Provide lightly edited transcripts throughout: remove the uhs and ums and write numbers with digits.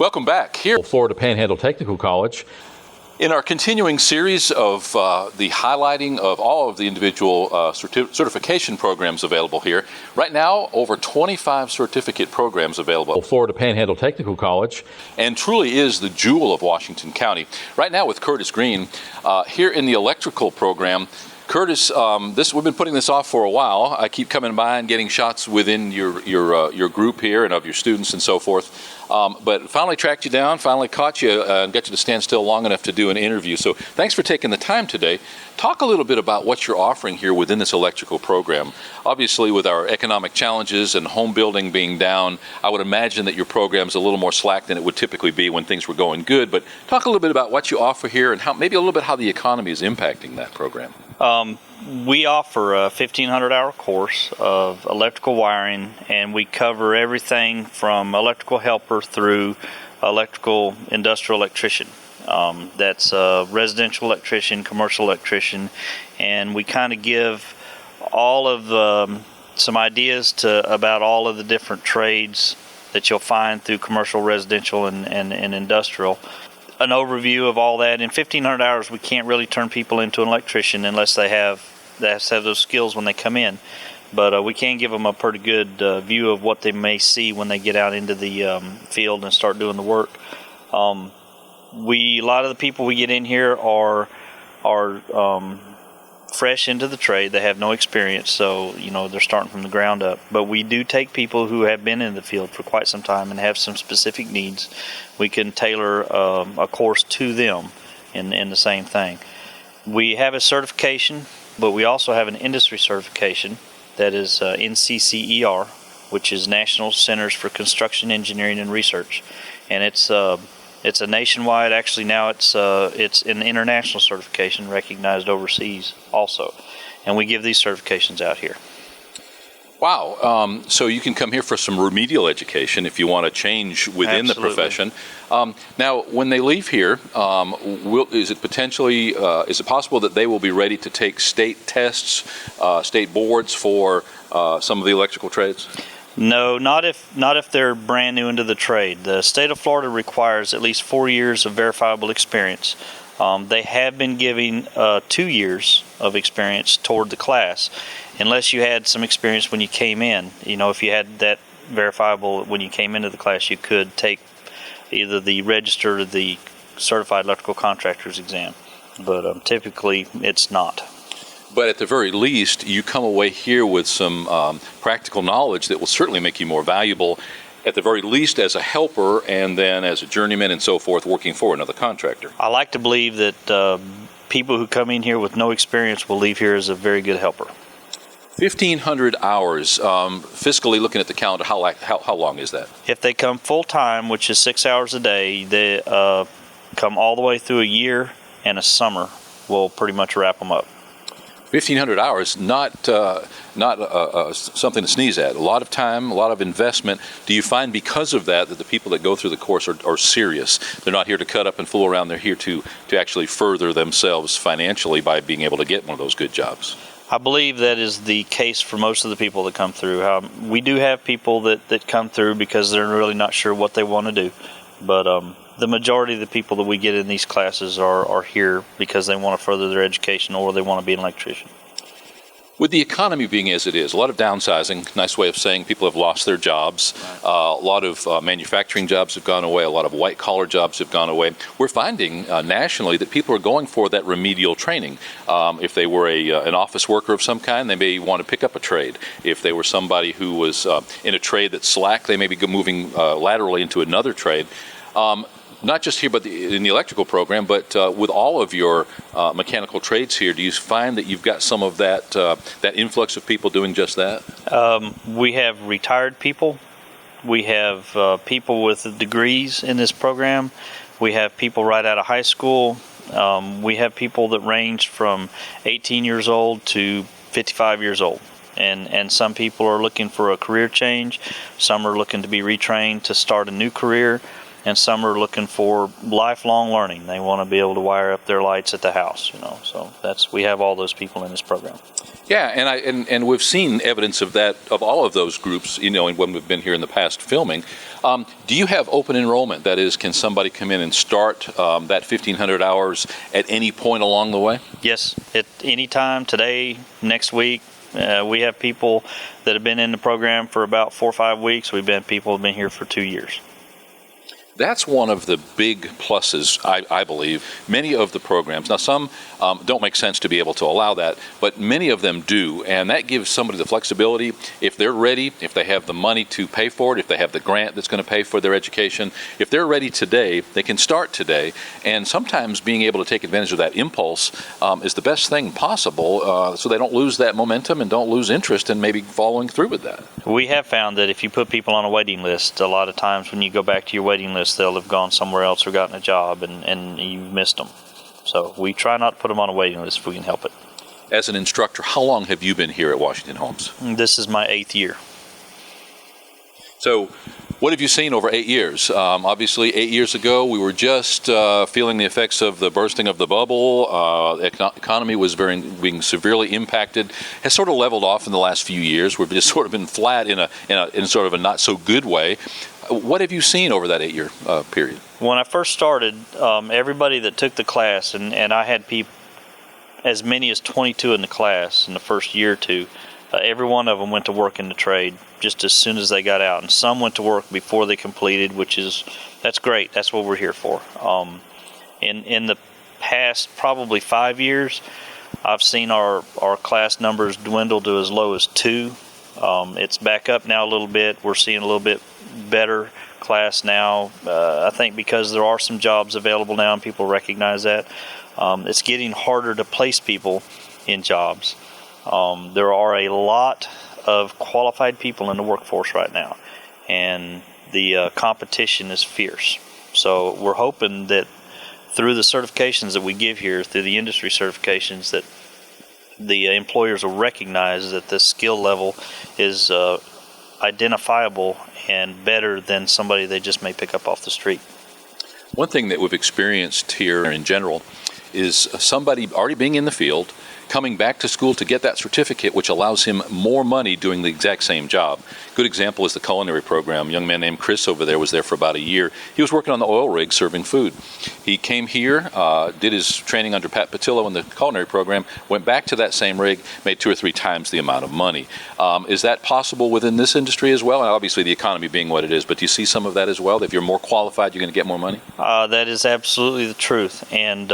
Welcome back here at Florida Panhandle Technical College. In our continuing series of the highlighting of all of the individual certification programs available here, right now over 25 certificate programs available at Florida Panhandle Technical College, and truly is the jewel of Washington County. Right now with Curtis Green here in the electrical program. Curtis, we've been putting this off for a while. I keep coming by and getting shots within your group here and of your students and so forth. But finally tracked you down, finally caught you, and got you to stand still long enough to do an interview. So thanks for taking the time today. Talk a little bit about what you're offering here within this electrical program. Obviously, with our economic challenges and home building being down, I would imagine that your program's a little more slack than it would typically be when things were going good. But talk a little bit about what you offer here and maybe a little bit how the economy is impacting that program. We offer a 1,500-hour course of electrical wiring, and we cover everything from electrical helper through electrical industrial electrician. That's residential electrician, commercial electrician, and we kind of give all of some ideas about all of the different trades that you'll find through commercial, residential, and industrial. An overview of all that. In 1,500 hours, we can't really turn people into an electrician unless they have those skills when they come in. But we can give them a pretty good view of what they may see when they get out into the field and start doing the work. A lot of the people we get in here are fresh into the trade. They have no experience, so they're starting from the ground up. But we do take people who have been in the field for quite some time and have some specific needs. We can tailor a course to them in the same thing. We have a certification, but we also have an industry certification that is NCCER, which is National Centers for Construction Engineering and Research, and it's a nationwide. Actually, now it's an international certification recognized overseas also, and we give these certifications out here. Wow. So you can come here for some remedial education if you want to change within Absolutely. the profession. Now, when they leave here, is it possible that they will be ready to take state tests, state boards for some of the electrical trades? No, not if they're brand new into the trade. The state of Florida requires at least 4 years of verifiable experience. They have been giving 2 years of experience toward the class, unless you had some experience when you came in. If you had that verifiable when you came into the class, you could take either the registered or the certified electrical contractor's exam. But typically, it's not. But at the very least, you come away here with some practical knowledge that will certainly make you more valuable, at the very least as a helper and then as a journeyman and so forth, working for another contractor. I like to believe that people who come in here with no experience will leave here as a very good helper. 1,500 hours, fiscally looking at the calendar, how long is that? If they come full-time, which is 6 hours a day, they come all the way through a year and a summer, we'll pretty much wrap them up. 1,500 hours, not something to sneeze at. A lot of time, a lot of investment. Do you find because of that the people that go through the course are serious? They're not here to cut up and fool around. They're here to actually further themselves financially by being able to get one of those good jobs. I believe that is the case for most of the people that come through. We do have people that come through because they're really not sure what they want to do. But the majority of the people that we get in these classes are here because they want to further their education or they want to be an electrician. With the economy being as it is, a lot of downsizing, nice way of saying people have lost their jobs. A lot of manufacturing jobs have gone away. A lot of white-collar jobs have gone away. We're finding nationally that people are going for that remedial training. If they were an office worker of some kind, they may want to pick up a trade. If they were somebody who was in a trade that's slack, they may be moving laterally into another trade. Not just here, but in the electrical program, but with all of your mechanical trades here, do you find that you've got some of that influx of people doing just that? We have retired people. We have people with degrees in this program. We have people right out of high school. We have people that range from 18 years old to 55 years old. And some people are looking for a career change. Some are looking to be retrained to start a new career. and some are looking for lifelong learning. They want to be able to wire up their lights at the house, So we have all those people in this program. Yeah, and we've seen evidence of that, of all of those groups, and when we've been here in the past filming. Do you have open enrollment? That is, can somebody come in and start that 1,500 hours at any point along the way? Yes, at any time, today, next week. We have people that have been in the program for about 4 or 5 weeks. People have been here for 2 years. That's one of the big pluses, I believe. Many of the programs, now some don't make sense to be able to allow that, but many of them do, and that gives somebody the flexibility. If they're ready, if they have the money to pay for it, if they have the grant that's going to pay for their education, if they're ready today, they can start today, and sometimes being able to take advantage of that impulse is the best thing possible, so they don't lose that momentum and don't lose interest in maybe following through with that. We have found that if you put people on a waiting list, a lot of times when you go back to your waiting list, they'll have gone somewhere else or gotten a job, and you've missed them. So we try not to put them on a waiting list if we can help it. As an instructor, how long have you been here at Washington Homes? This is my 8th year. So what have you seen over 8 years? Obviously, 8 years ago, we were just feeling the effects of the bursting of the bubble. The economy was being severely impacted. Has sort of leveled off in the last few years. We've just sort of been flat in sort of a not so good way. What have you seen over that 8-year period? When I first started, everybody that took the class, and I had people, as many as 22 in the class in the first year or two, every one of them went to work in the trade just as soon as they got out. And some went to work before they completed, that's great. That's what we're here for. In the past probably 5 years, I've seen our class numbers dwindle to as low as 2. It's back up now a little bit. We're seeing a little bit better class now. I think because there are some jobs available now and people recognize that. It's getting harder to place people in jobs. There are a lot of qualified people in the workforce right now, and the competition is fierce. So we're hoping that through the certifications that we give here, through the industry certifications, that the employers will recognize that the skill level is identifiable and better than somebody they just may pick up off the street. One thing that we've experienced here in general is somebody already being in the field, coming back to school to get that certificate, which allows him more money doing the exact same job. Good example is the culinary program. A young man named Chris over there was there for about a year. He was working on the oil rig serving food. He came here, did his training under Pat Patillo in the culinary program, went back to that same rig, made 2 or 3 times the amount of money. Is that possible within this industry as well? And obviously the economy being what it is, but do you see some of that as well? If you're more qualified, you're going to get more money? That is absolutely the truth. And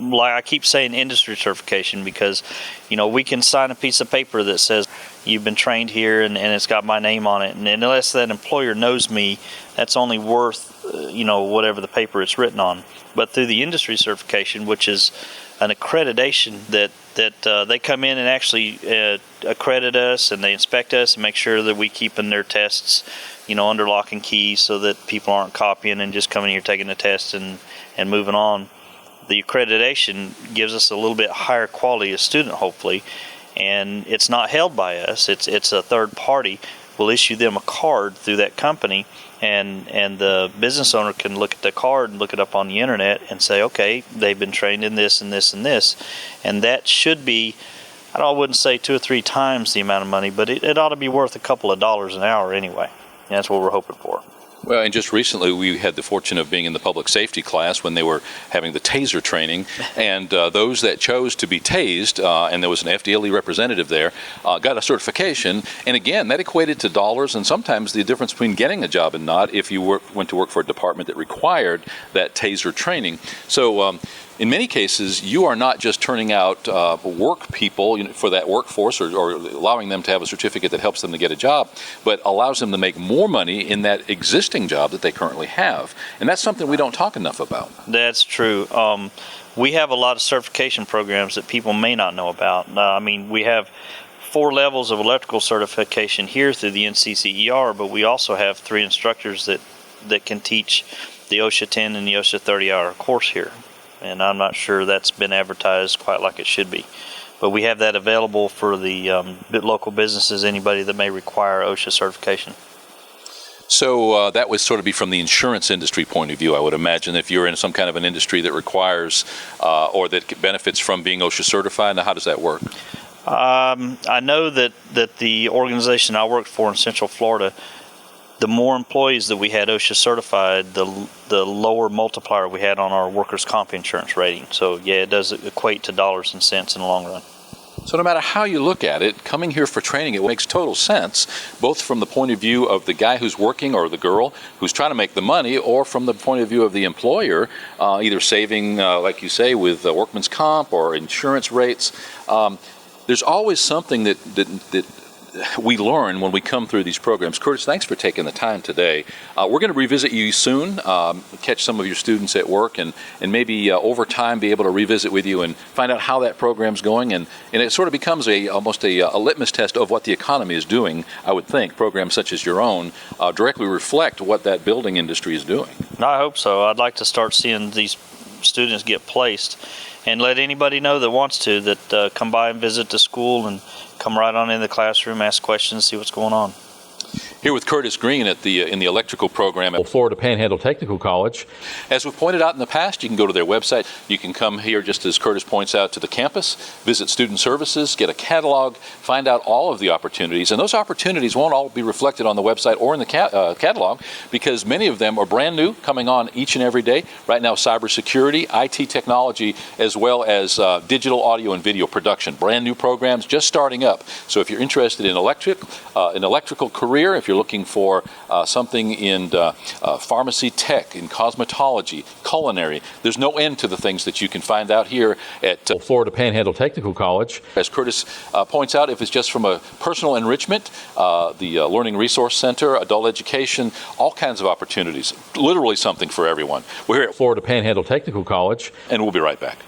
like I keep saying industry certification because, we can sign a piece of paper that says you've been trained here and it's got my name on it. And unless that employer knows me, that's only worth, whatever the paper it's written on. But through the industry certification, which is an accreditation that they come in and actually accredit us and they inspect us and make sure that we keep in their tests, under lock and key so that people aren't copying and just coming here taking the test and moving on. The accreditation gives us a little bit higher quality of student, hopefully, and it's not held by us. It's a third party. We'll issue them a card through that company, and the business owner can look at the card and look it up on the internet and say, okay, they've been trained in this and this and this, and that should be, I wouldn't say 2 or 3 times the amount of money, but it ought to be worth a couple of dollars an hour anyway. And that's what we're hoping for. Well, and just recently we had the fortune of being in the public safety class when they were having the taser training, and those that chose to be tased, and there was an FDLE representative there, got a certification, and again, that equated to dollars and sometimes the difference between getting a job and not if you went to work for a department that required that taser training. So in many cases, you are not just turning out work people for that workforce or allowing them to have a certificate that helps them to get a job, but allows them to make more money in that existing job that they currently have. And that's something we don't talk enough about. That's true. We have a lot of certification programs that people may not know about. We have 4 levels of electrical certification here through the NCCER, but we also have 3 instructors that can teach the OSHA 10 and the OSHA 30-hour course here. And I'm not sure that's been advertised quite like it should be. But we have that available for the local businesses, anybody that may require OSHA certification. So that would sort of be from the insurance industry point of view, I would imagine, if you're in some kind of an industry that requires or that benefits from being OSHA certified. Now, how does that work? I know that the organization I worked for in Central Florida, the more employees that we had OSHA certified, the lower multiplier we had on our workers' comp insurance rating. So yeah, it does equate to dollars and cents in the long run. So no matter how you look at it, coming here for training, it makes total sense, both from the point of view of the guy who's working or the girl who's trying to make the money, or from the point of view of the employer, either saving, like you say, with workman's comp or insurance rates. There's always something that we learn when we come through these programs. Curtis, thanks for taking the time today. We're going to revisit you soon, catch some of your students at work, and maybe over time be able to revisit with you and find out how that program's going. And it sort of becomes almost a litmus test of what the economy is doing, I would think. Programs such as your own directly reflect what that building industry is doing. I hope so. I'd like to start seeing these students get placed, and let anybody know that wants to that come by and visit the school and come right on in the classroom, ask questions, see what's going on. Here with Curtis Green in the electrical program at Florida Panhandle Technical College. As we've pointed out in the past, you can go to their website. You can come here, just as Curtis points out, to the campus, visit student services, get a catalog, find out all of the opportunities. And those opportunities won't all be reflected on the website or in the catalog, because many of them are brand new, coming on each and every day. Right now, cybersecurity, IT technology, as well as digital audio and video production. Brand new programs just starting up. So if you're interested in an electrical career, if you're looking for something in pharmacy tech, in cosmetology, culinary, there's no end to the things that you can find out here at Florida Panhandle Technical College. As Curtis points out, if it's just from a personal enrichment, the Learning Resource Center, adult education, all kinds of opportunities, literally something for everyone. We're here at Florida Panhandle Technical College, and we'll be right back.